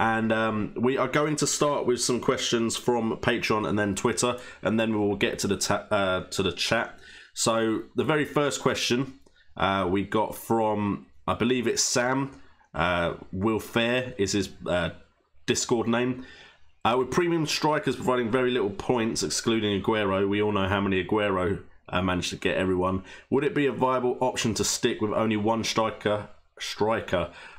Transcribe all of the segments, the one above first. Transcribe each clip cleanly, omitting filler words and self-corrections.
And we are going to start with some questions from Patreon and then Twitter, and then we will get to the chat. So the very first question we got from, I believe it's Sam. Will Fair is his Discord name. With premium strikers providing very little points, excluding Aguero, we all know how many Aguero managed to get everyone. Would it be a viable option to stick with only one striker?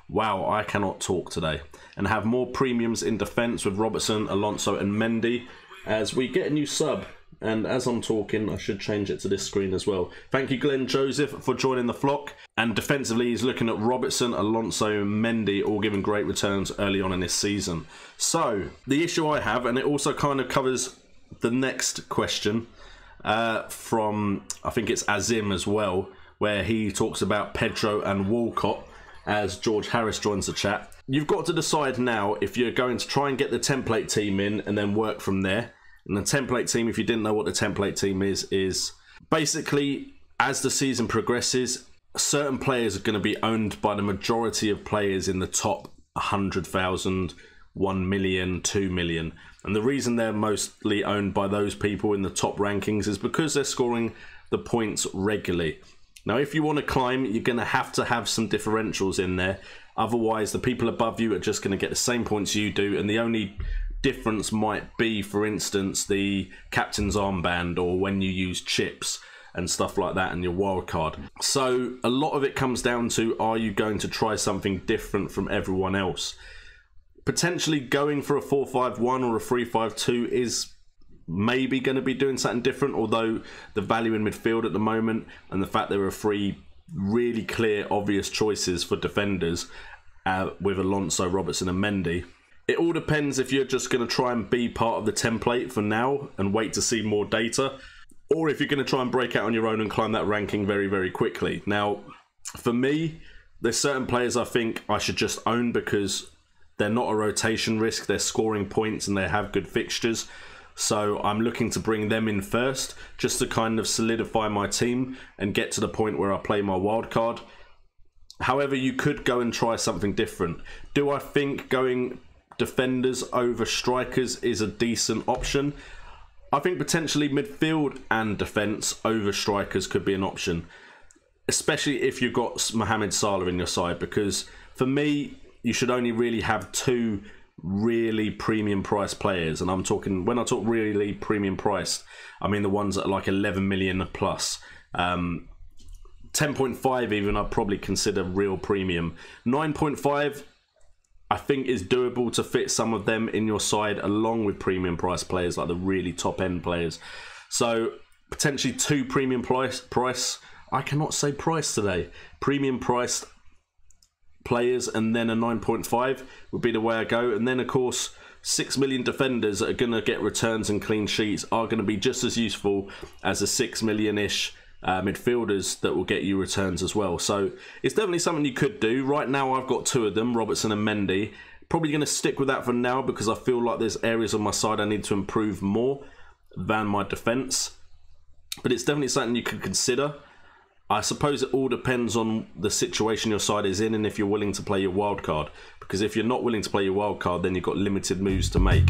Wow, I cannot talk today. And have more premiums in defence with Robertson, Alonso and Mendy as we get a new sub. And as I'm talking, I should change it to this screen as well. Thank you, Glenn Joseph, for joining the flock. And defensively, he's looking at Robertson, Alonso, Mendy, all giving great returns early on in this season. So, the issue I have, and it also kind of covers the next question from, I think it's Azim as well, where he talks about Pedro and Walcott as George Harris joins the chat. You've got to decide now if you're going to try and get the template team in and then work from there. And the template team, if you didn't know what the template team is basically, as the season progresses, certain players are going to be owned by the majority of players in the top 100,000, 1 million, 2 million. And the reason they're mostly owned by those people in the top rankings is because they're scoring the points regularly. Now, if you want to climb, you're going to have some differentials in there. Otherwise, the people above you are just going to get the same points you do, and the only difference might be, for instance, the captain's armband or when you use chips and stuff like that in your wild card. So a lot of it comes down to, are you going to try something different from everyone else? Potentially going for a 4-5-1 or a 3-5-2 is maybe going to be doing something different, although the value in midfield at the moment and the fact there are three really clear, obvious choices for defenders with Alonso, Robertson and Mendy. It all depends if you're just going to try and be part of the template for now and wait to see more data, or if you're going to try and break out on your own and climb that ranking very, very quickly. Now, for me, there's certain players I think I should just own because they're not a rotation risk, they're scoring points and they have good fixtures. So I'm looking to bring them in first, just to kind of solidify my team and get to the point where I play my wild card. However, you could go and try something different. Do I think going defenders over strikers is a decent option? I think potentially midfield and defence over strikers could be an option, especially if you've got Mohamed Salah in your side, because for me, you should only really have two really premium priced players. And I'm talking, when I talk really premium priced, I mean the ones that are like 11 million plus. 10.5 even I'd probably consider real premium. 9.5 I think is doable to fit some of them in your side along with premium price players, like the really top end players. So potentially two premium price, I cannot say price today, premium priced players, and then a 9.5 would be the way I go. And then of course 6 million defenders that are going to get returns and clean sheets are going to be just as useful as the 6 million-ish midfielders that will get you returns as well. So it's definitely something you could do. Right now I've got two of them, Robertson and Mendy. Probably going to stick with that for now because I feel like there's areas on my side I need to improve more than my defence. But it's definitely something you could consider. I suppose it all depends on the situation your side is in and if you're willing to play your wild card. Because if you're not willing to play your wild card, then you've got limited moves to make.